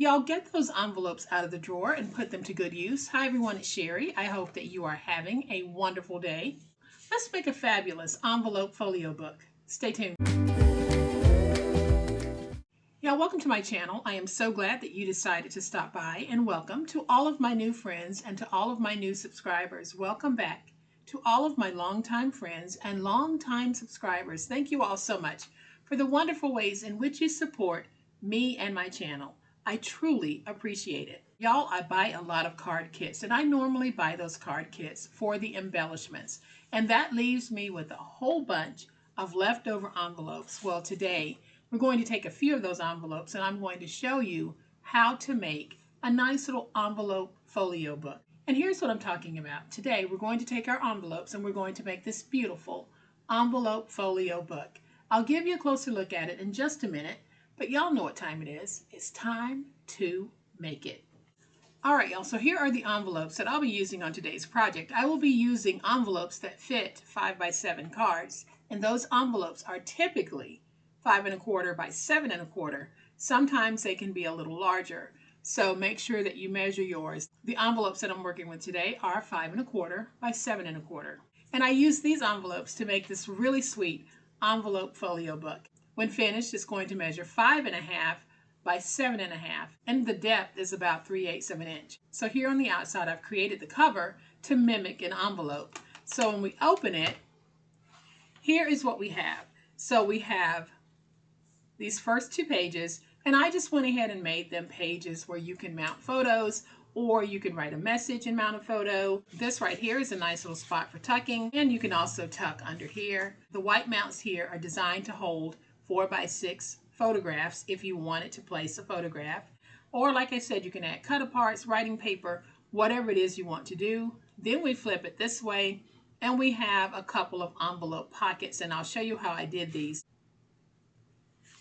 Y'all get those envelopes out of the drawer and put them to good use. Hi everyone, it's Sherry. I hope that you are having a wonderful day. Let's make a fabulous envelope folio book. Stay tuned. Y'all, welcome to my channel. I am so glad that you decided to stop by, and welcome to all of my new friends and to all of my new subscribers. Welcome back to all of my longtime friends and longtime subscribers. Thank you all so much for the wonderful ways in which you support me and my channel. I truly appreciate it. Y'all, I buy a lot of card kits, and I normally buy those card kits for the embellishments. And that leaves me with a whole bunch of leftover envelopes. Well, today we're going to take a few of those envelopes and I'm going to show you how to make a nice little envelope folio book. And here's what I'm talking about. Today we're going to take our envelopes and we're going to make this beautiful envelope folio book. I'll give you a closer look at it in just a minute. But y'all know what time it is. It's time to make it. All right, y'all, so here are the envelopes that I'll be using on today's project. I will be using envelopes that fit 5x7 cards, and those envelopes are typically 5 1/4 by 7 1/4. Sometimes they can be a little larger, so make sure that you measure yours. The envelopes that I'm working with today are 5 1/4 by 7 1/4. And I use these envelopes to make this really sweet envelope folio book. When finished, it's going to measure 5 1/2 by 7 1/2, and the depth is about 3/8 of an inch. So here on the outside, I've created the cover to mimic an envelope. So when we open it, here is what we have. So we have these first two pages, and I just went ahead and made them pages where you can mount photos, or you can write a message and mount a photo. This right here is a nice little spot for tucking, and you can also tuck under here. The white mounts here are designed to hold 4x6 photographs if you wanted to place a photograph. Or like I said, you can add cut aparts, writing paper, whatever it is you want to do. Then we flip it this way and we have a couple of envelope pockets, and I'll show you how I did these.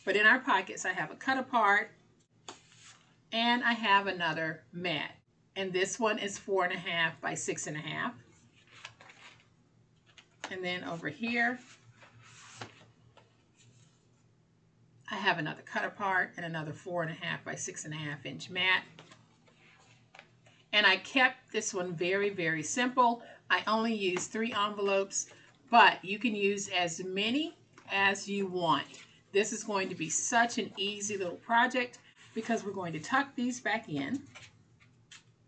But in our pockets, I have a cut apart and I have another mat. And this one is 4 1/2 by 6 1/2. And then over here, I have another cut apart and another 4 1/2 by 6 1/2 inch mat. And I kept this one very, very simple. I only used 3 envelopes, but you can use as many as you want. This is going to be such an easy little project because we're going to tuck these back in.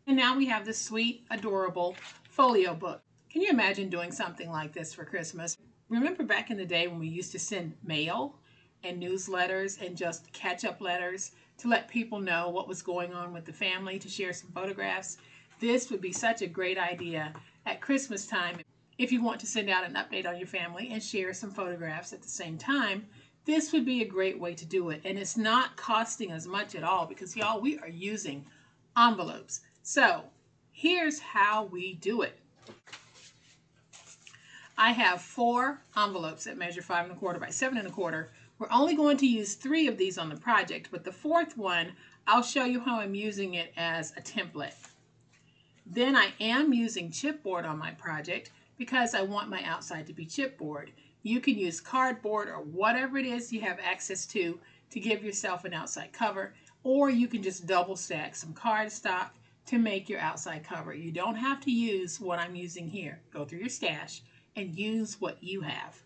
And now we have this sweet, adorable folio book. Can you imagine doing something like this for Christmas? Remember back in the day when we used to send mail and newsletters and just catch-up letters to let people know what was going on with the family, to share some photographs? This would be such a great idea at Christmas time. If you want to send out an update on your family and share some photographs at the same time, this would be a great way to do it. And it's not costing us much at all because, y'all, we are using envelopes. So here's how we do it. I have 4 envelopes that measure 5 1/4 by 7 1/4. We're only going to use 3 of these on the project, but the 4th one, I'll show you how I'm using it as a template. Then I am using chipboard on my project because I want my outside to be chipboard. You can use cardboard or whatever it is you have access to give yourself an outside cover, or you can just double stack some cardstock to make your outside cover. You don't have to use what I'm using here. Go through your stash and use what you have.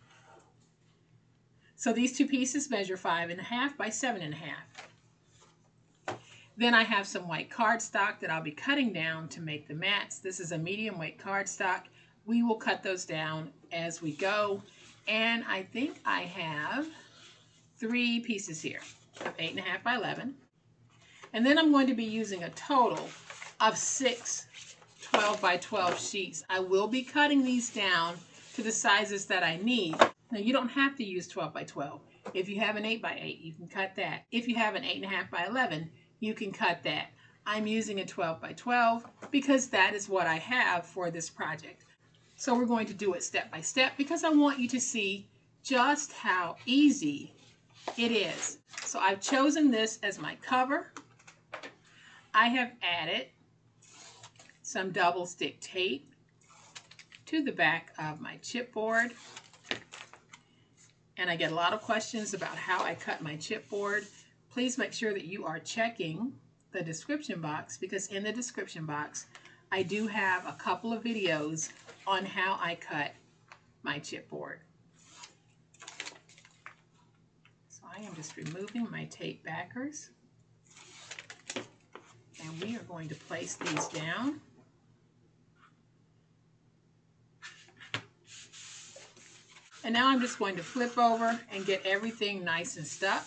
So these 2 pieces measure 5 1/2 by 7 1/2. Then I have some white cardstock that I'll be cutting down to make the mats. This is a medium weight cardstock. We will cut those down as we go. And I think I have 3 pieces here of 8 1/2 by 11. And then I'm going to be using a total of 6 12 by 12 sheets. I will be cutting these down to the sizes that I need. Now, you don't have to use 12 by 12. If you have an 8 by 8, you can cut that. If you have an 8 1/2 by 11, you can cut that. I'm using a 12 by 12 because that is what I have for this project. So we're going to do it step by step because I want you to see just how easy it is. So I've chosen this as my cover. I have added some double stick tape to the back of my chipboard. And I get a lot of questions about how I cut my chipboard. Please make sure that you are checking the description box, because in the description box I do have a couple of videos on how I cut my chipboard. So I am just removing my tape backers, and we are going to place these down. And now I'm just going to flip over and get everything nice and stuck.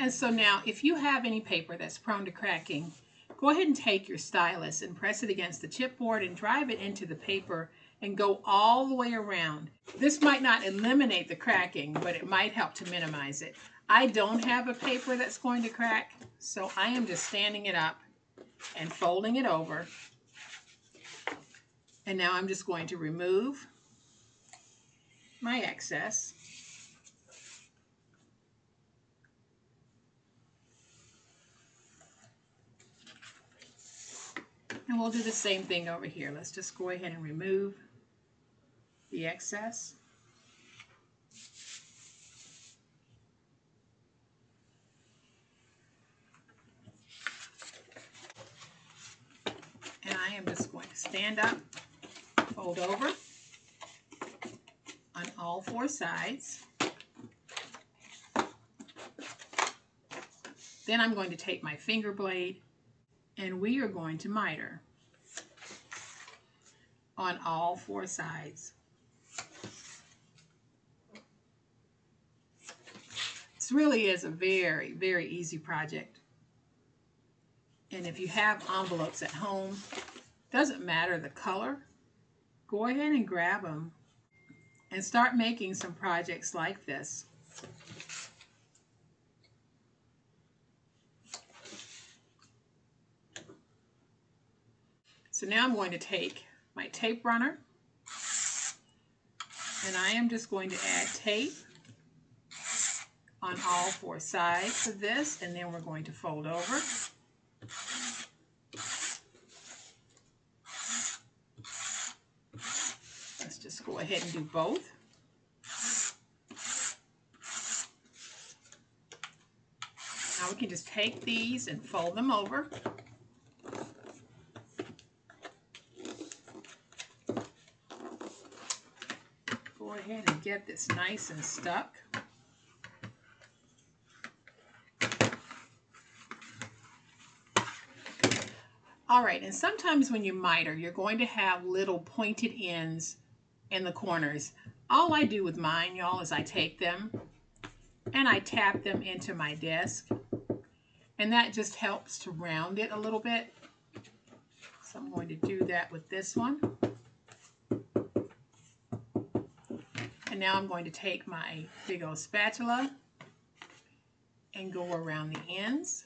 And so now, if you have any paper that's prone to cracking, go ahead and take your stylus and press it against the chipboard and drive it into the paper and go all the way around. This might not eliminate the cracking, but it might help to minimize it. I don't have a paper that's going to crack, so I am just standing it up and folding it over. And now I'm just going to remove my excess. And we'll do the same thing over here. Let's just go ahead and remove the excess. And I am just going to stand up, fold over on all four sides. Then I'm going to take my finger blade and we are going to miter on all four sides. This really is a very, very easy project. And if you have envelopes at home, doesn't matter the color, go ahead and grab them and start making some projects like this. So now I'm going to take my tape runner and I am just going to add tape on all four sides of this, and then we're going to fold over. Let's just go ahead and do both. Now we can just take these and fold them over. Go ahead and get this nice and stuck. All right, and sometimes when you miter, you're going to have little pointed ends in the corners. All I do with mine, y'all, is I take them and I tap them into my desk, and that just helps to round it a little bit. So I'm going to do that with this one. And now I'm going to take my big old spatula and go around the ends.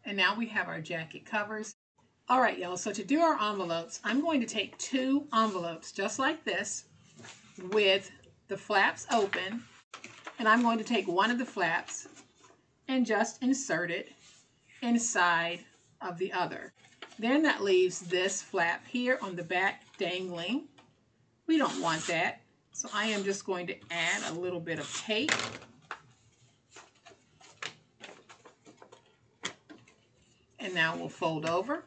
And now we have our jacket covers. All right, y'all, so to do our envelopes, I'm going to take 2 envelopes just like this with the flaps open, and I'm going to take one of the flaps and just insert it inside of the other. Then that leaves this flap here on the back dangling. We don't want that, so I am just going to add a little bit of tape. And now we'll fold over.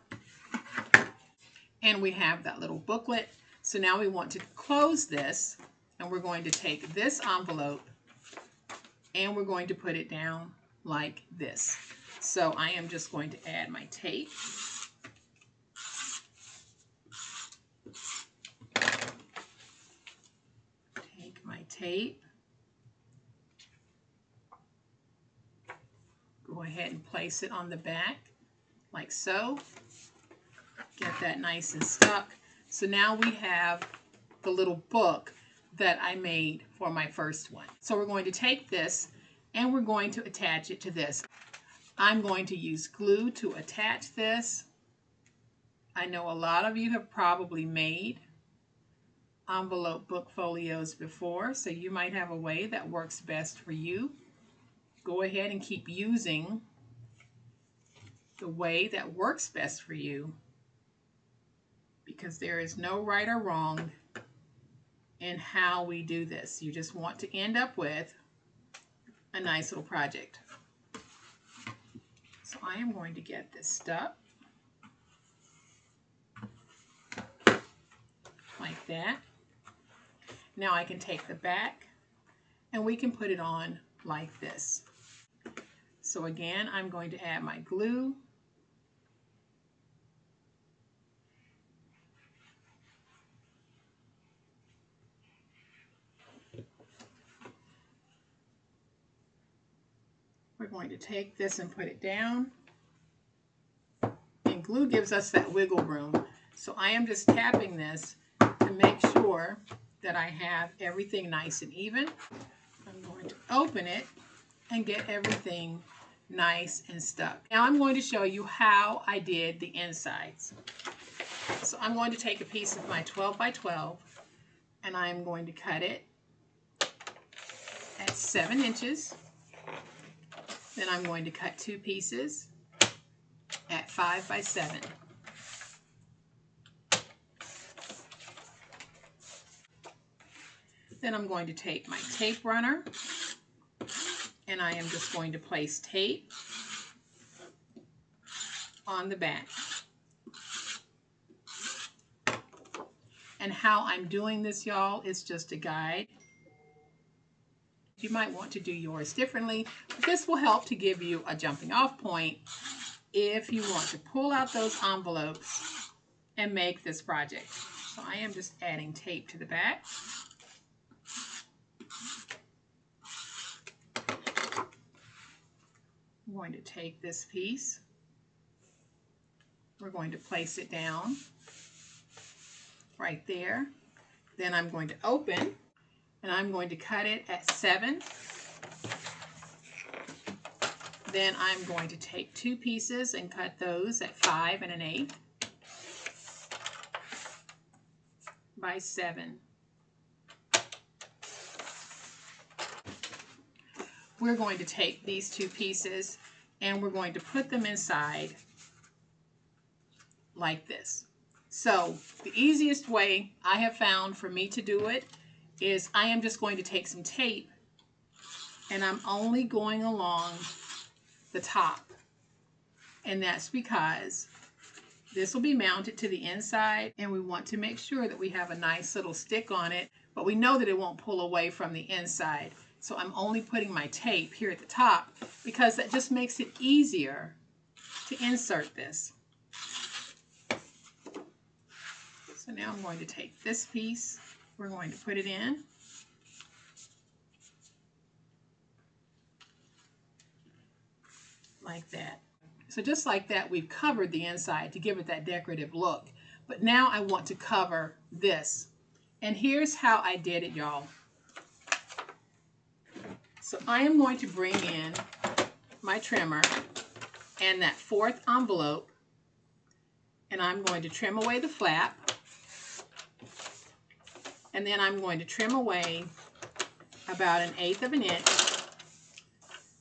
And we have that little booklet. So now we want to close this, and we're going to take this envelope and we're going to put it down like this. So I am just going to add my tape. Take my tape. Go ahead and place it on the back like so. Get that nice and stuck. So now we have the little book that I made for my first one. So we're going to take this and we're going to attach it to this. I'm going to use glue to attach this. I know a lot of you have probably made envelope book folios before, so you might have a way that works best for you. Go ahead and keep using the way that works best for you, because there is no right or wrong in how we do this. You just want to end up with a nice little project. So I am going to get this stuck like that. Now I can take the back and we can put it on like this. So again, I'm going to add my glue. We're going to take this and put it down. And glue gives us that wiggle room. So I am just tapping this to make sure that I have everything nice and even. I'm going to open it and get everything nice and stuck. Now I'm going to show you how I did the insides. So I'm going to take a piece of my 12 by 12 and I'm going to cut it at 7 inches. Then I'm going to cut 2 pieces at 5 by 7. Then I'm going to take my tape runner and I am just going to place tape on the back. And how I'm doing this, y'all, is just a guide. You might want to do yours differently, but this will help to give you a jumping off point if you want to pull out those envelopes and make this project. So I am just adding tape to the back. I'm going to take this piece. We're going to place it down right there. Then I'm going to open and I'm going to cut it at 7. Then I'm going to take 2 pieces and cut those at 5 and 1/8 by 7. We're going to take these 2 pieces and we're going to put them inside like this. So the easiest way I have found for me to do it is I am just going to take some tape and I'm only going along the top. And that's because this will be mounted to the inside and we want to make sure that we have a nice little stick on it, but we know that it won't pull away from the inside. So I'm only putting my tape here at the top because that just makes it easier to insert this. So now I'm going to take this piece, we're going to put it in. Like that. So just like that, we've covered the inside to give it that decorative look. But now I want to cover this. And here's how I did it, y'all. So I am going to bring in my trimmer and that 4th envelope, and I'm going to trim away the flap. And then I'm going to trim away about 1/8 of an inch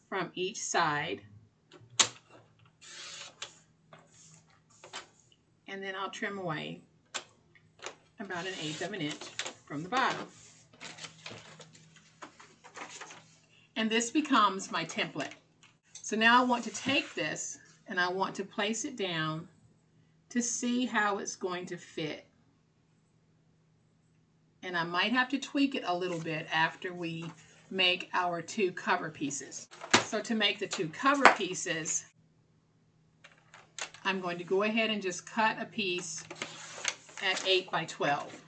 from each side. And then I'll trim away about 1/8 of an inch from the bottom. And this becomes my template. So now I want to take this and I want to place it down to see how it's going to fit. And I might have to tweak it a little bit after we make our 2 cover pieces. So to make the 2 cover pieces, I'm going to go ahead and just cut a piece at 8 by 12.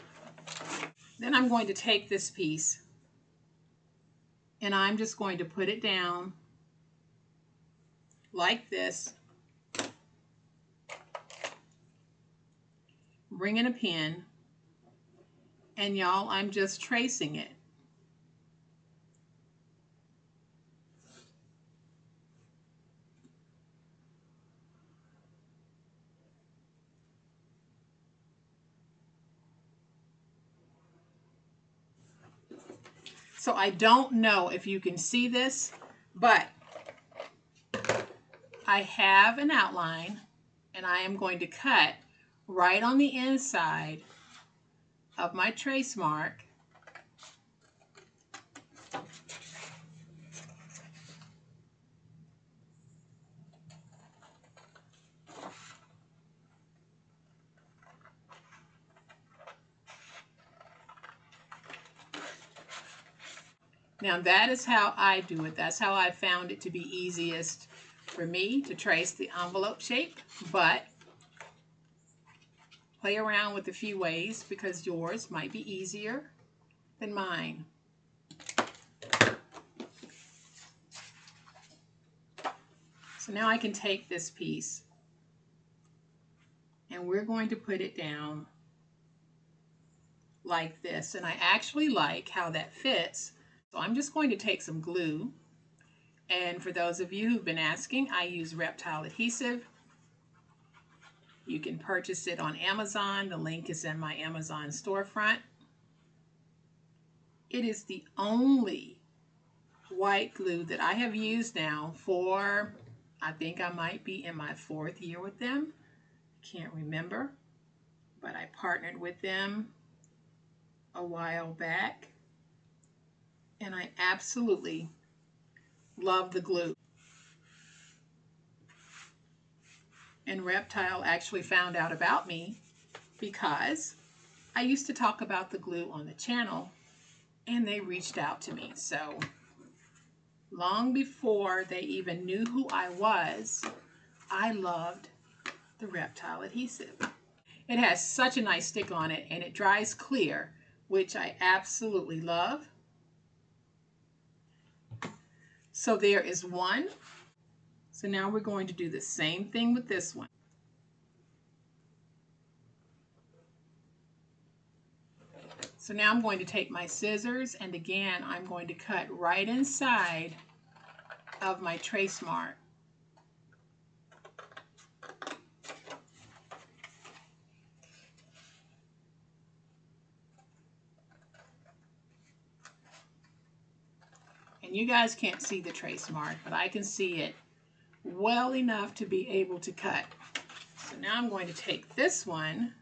Then I'm going to take this piece and I'm just going to put it down like this, bring in a pin, and y'all, I'm just tracing it. So I don't know if you can see this, but I have an outline, and I am going to cut right on the inside of my trace mark. Now that is how I do it. That's how I found it to be easiest for me to trace the envelope shape, but play around with a few ways because yours might be easier than mine. So now I can take this piece and we're going to put it down like this. And I actually like how that fits. So I'm just going to take some glue. And for those of you who've been asking, I use Reptile adhesive. You can purchase it on Amazon. The link is in my Amazon storefront. It is the only white glue that I have used now for, I think I might be in my 4th year with them. Can't remember, but I partnered with them a while back, and I absolutely love the glue. And Reptile actually found out about me because I used to talk about the glue on the channel, and they reached out to me. So long before they even knew who I was, I loved the Reptile adhesive. It has such a nice stick on it, and it dries clear, which I absolutely love. So there is one. So now we're going to do the same thing with this one. So now I'm going to take my scissors, and again I'm going to cut right inside of my trace mark. And you guys can't see the trace mark, but I can see it well enough to be able to cut. So now I'm going to take this one,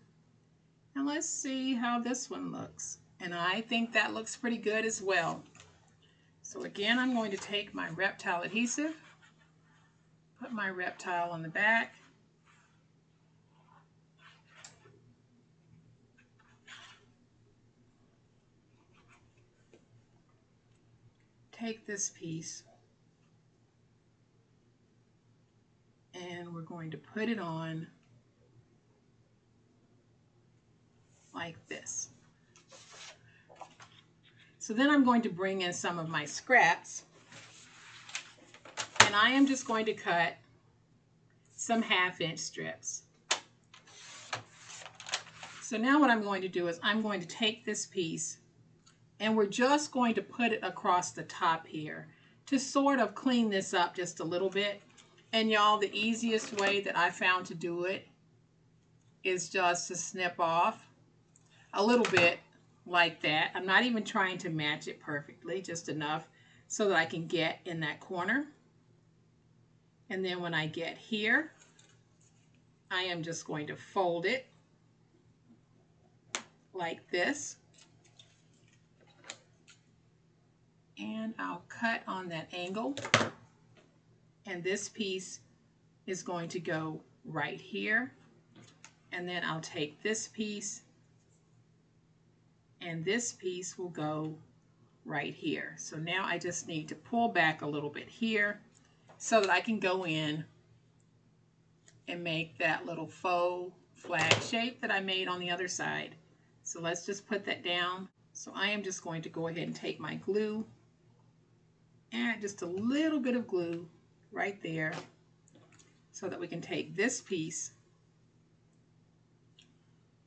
and let's see how this one looks. And I think that looks pretty good as well. So again, I'm going to take my Reptile adhesive, put my Reptile on the back, take this piece, and we're going to put it on like this. So then I'm going to bring in some of my scraps, and I am just going to cut some 1/2-inch strips. So now what I'm going to do is I'm going to take this piece, and we're just going to put it across the top here to sort of clean this up just a little bit. And y'all, the easiest way that I found to do it is just to snip off a little bit like that. I'm not even trying to match it perfectly, just enough so that I can get in that corner. And then when I get here, I am just going to fold it like this. And I'll cut on that angle, and this piece is going to go right here, and then I'll take this piece, and this piece will go right here. So now I just need to pull back a little bit here so that I can go in and make that little faux flag shape that I made on the other side. So let's just put that down. So I am just going to go ahead and take my glue, add just a little bit of glue right there so that we can take this piece.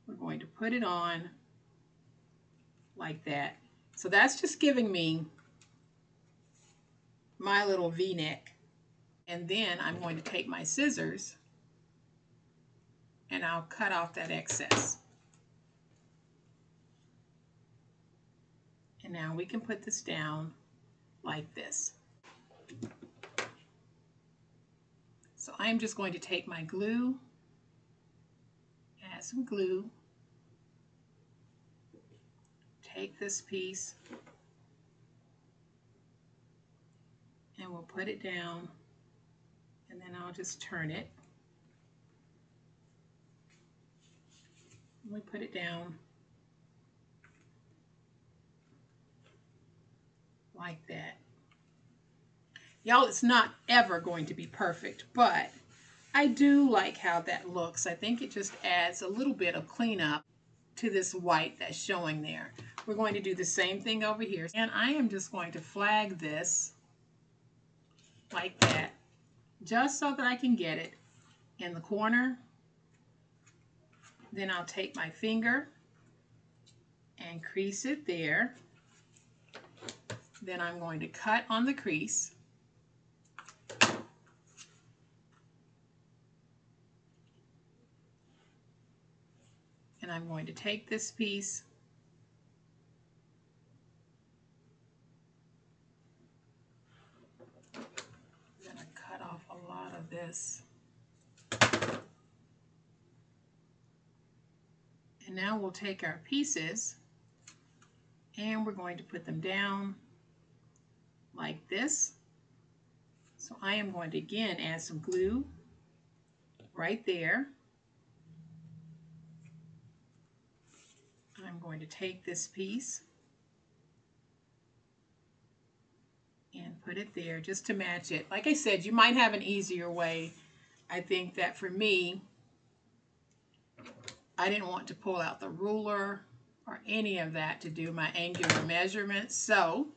We're going to put it on like that. So that's just giving me my little V-neck. And then I'm going to take my scissors and I'll cut off that excess. And now we can put this down like this. So I'm just going to take my glue, add some glue, take this piece, and we'll put it down, and then I'll just turn it. We put it down like that. Y'all, it's not ever going to be perfect, but I do like how that looks. I think it just adds a little bit of cleanup to this white that's showing there. We're going to do the same thing over here, and I am just going to flag this like that, just so that I can get it in the corner. Then I'll take my finger and crease it there. Then I'm going to cut on the crease. And I'm going to take this piece I'm going to cut off a lot of this. And now we'll take our pieces and we're going to put them down like this. So I am going to again add some glue right there. I'm going to take this piece and put it there just to match it. Like I said, you might have an easier way. I think that for me, I didn't want to pull out the ruler or any of that to do my angular measurements, so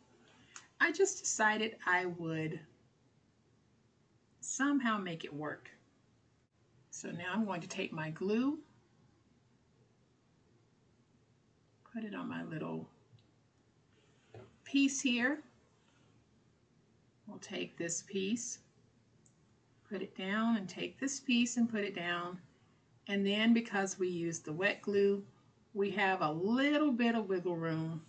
I just decided I would somehow make it work. So now I'm going to take my glue, put it on my little piece here. We'll take this piece, put it down, and take this piece and put it down. And then because we used the wet glue, we have a little bit of wiggle room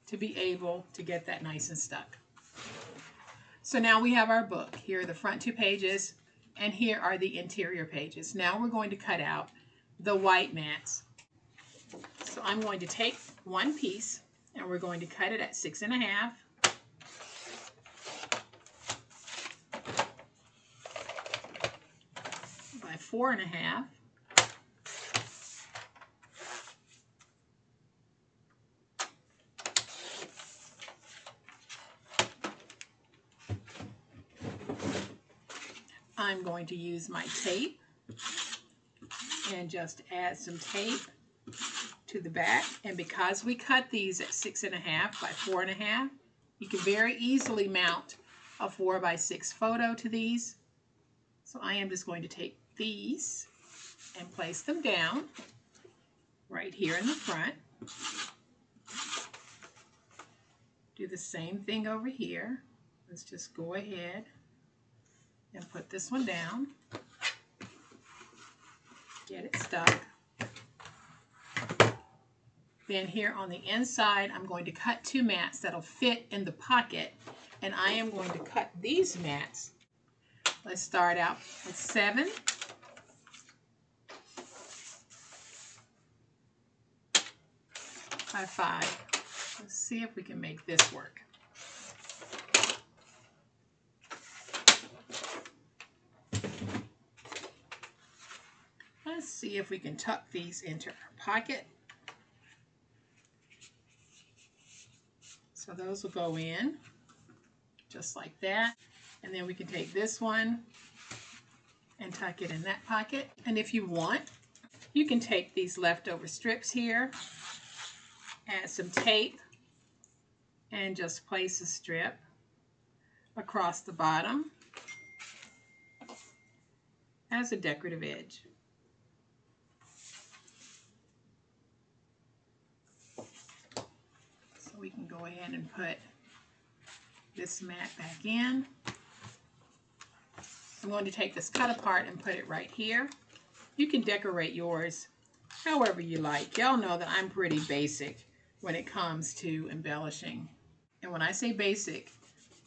to be able to get that nice and stuck. So now we have our book. Here are the front 2 pages, and here are the interior pages. Now we're going to cut out the white mats. So I'm going to take one piece, and we're going to cut it at 6.5 by 4.5. I'm going to use my tape and just add some tape to the back. And because we cut these at 6.5 by 4.5, you can very easily mount a 4 by 6 photo to these. So I am just going to take these and place them down right here in the front. Do the same thing over here. Let's just go ahead and put this one down. Get it stuck. Then here on the inside, I'm going to cut 2 mats that'll fit in the pocket, and I am going to cut these mats. Let's start out with 7. By 5. Let's see if we can make this work. Let's see if we can tuck these into our pocket. So those will go in just like that. And then we can take this one and tuck it in that pocket. And if you want, you can take these leftover strips here, add some tape, and just place a strip across the bottom as a decorative edge. So we can go ahead and put this mat back in. I'm going to take this cut apart and put it right here. You can decorate yours however you like. Y'all know that I'm pretty basic when it comes to embellishing. And when I say basic,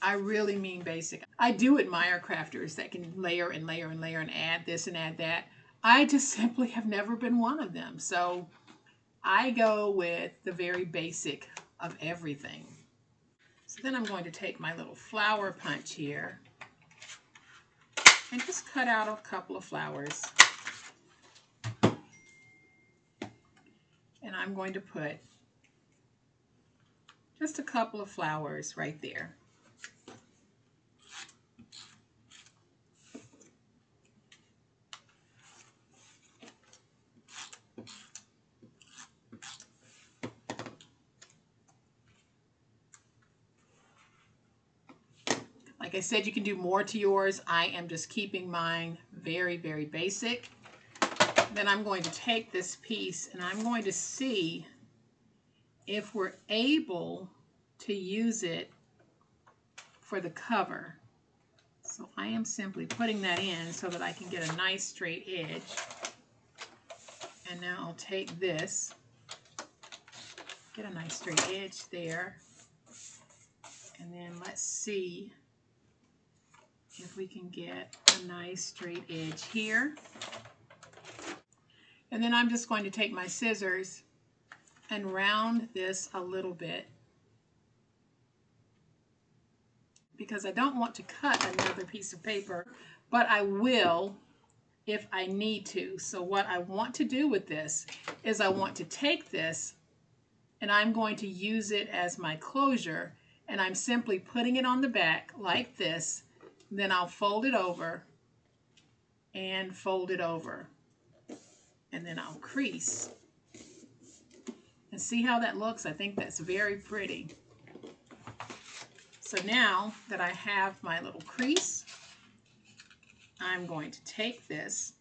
I really mean basic. I do admire crafters that can layer and layer and layer and add this and add that. I just simply have never been one of them. So I go with the very basic of everything. So then I'm going to take my little flower punch here and just cut out a couple of flowers. And I'm going to put just a couple of flowers right there. Like I said, you can do more to yours. I am just keeping mine very, very basic. Then I'm going to take this piece and I'm going to see if we're able to use it for the cover. So I am simply putting that in so that I can get a nice straight edge. And now I'll take this, get a nice straight edge there. And then let's see if we can get a nice straight edge here. And then I'm just going to take my scissors and round this a little bit because I don't want to cut another piece of paper, but I will if I need to. So what I want to do with this is I want to take this and I'm going to use it as my closure, and I'm simply putting it on the back like this. Then I'll fold it over and fold it over. And then I'll crease. And see how that looks? I think that's very pretty. So now that I have my little crease, I'm going to take this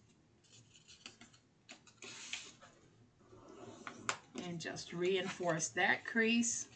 and just reinforce that crease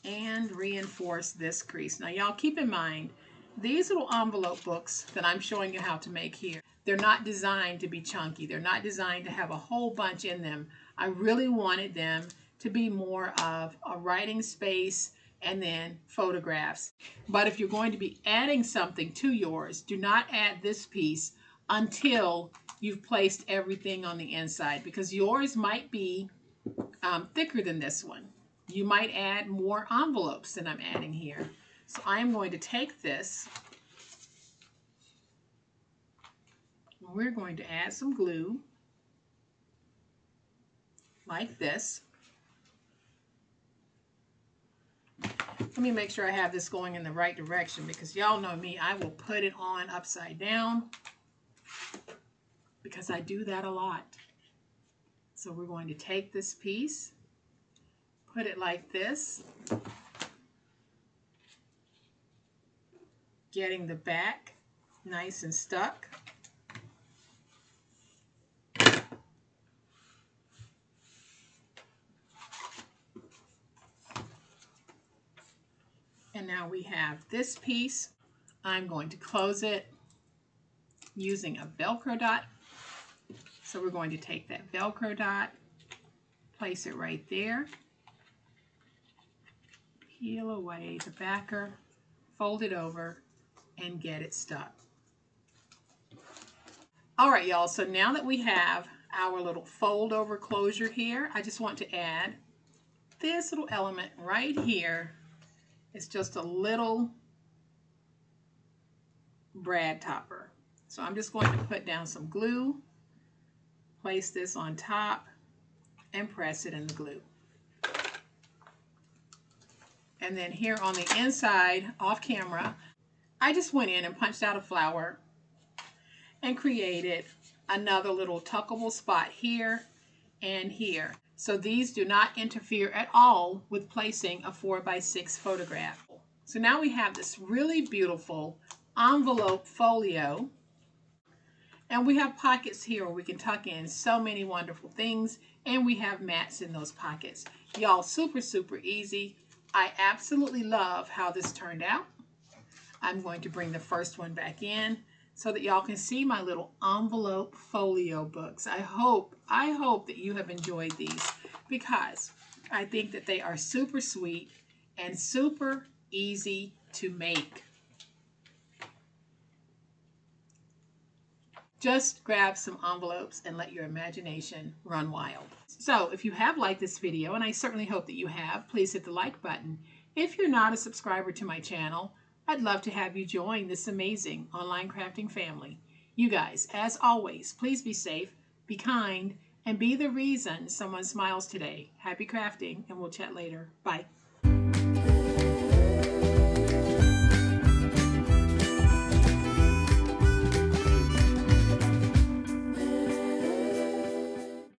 and reinforce this crease. Now y'all keep in mind, these little envelope books that I'm showing you how to make here, they're not designed to be chunky. They're not designed to have a whole bunch in them. I really wanted them to be more of a writing space and then photographs. But if you're going to be adding something to yours, do not add this piece until you've placed everything on the inside, because yours might be thicker than this one. You might add more envelopes than I'm adding here. So I'm going to take this, and we're going to add some glue like this. Let me make sure I have this going in the right direction, because y'all know me, I will put it on upside down because I do that a lot. So we're going to take this piece, put it like this, getting the back nice and stuck. And now we have this piece. I'm going to close it using a Velcro dot. So we're going to take that Velcro dot, place it right there, peel away the backer, fold it over, and get it stuck. All right, y'all, so now that we have our little fold over closure here, I just want to add this little element right here. It's just a little brad topper. So I'm just going to put down some glue, place this on top, and press it in the glue. And then here on the inside, off camera, I just went in and punched out a flower and created another little tuckable spot here and here. So these do not interfere at all with placing a 4x6 photograph. So now we have this really beautiful envelope folio, and we have pockets here where we can tuck in so many wonderful things, and we have mats in those pockets. Y'all, super, super easy. I absolutely love how this turned out. I'm going to bring the first one back in so that y'all can see my little envelope folio books. I hope that you have enjoyed these, because I think that they are super sweet and super easy to make. Just grab some envelopes and let your imagination run wild. So if you have liked this video, and I certainly hope that you have, please hit the like button. If you're not a subscriber to my channel, I'd love to have you join this amazing online crafting family. You guys, as always, please be safe, be kind, and be the reason someone smiles today. Happy crafting, and we'll chat later. Bye.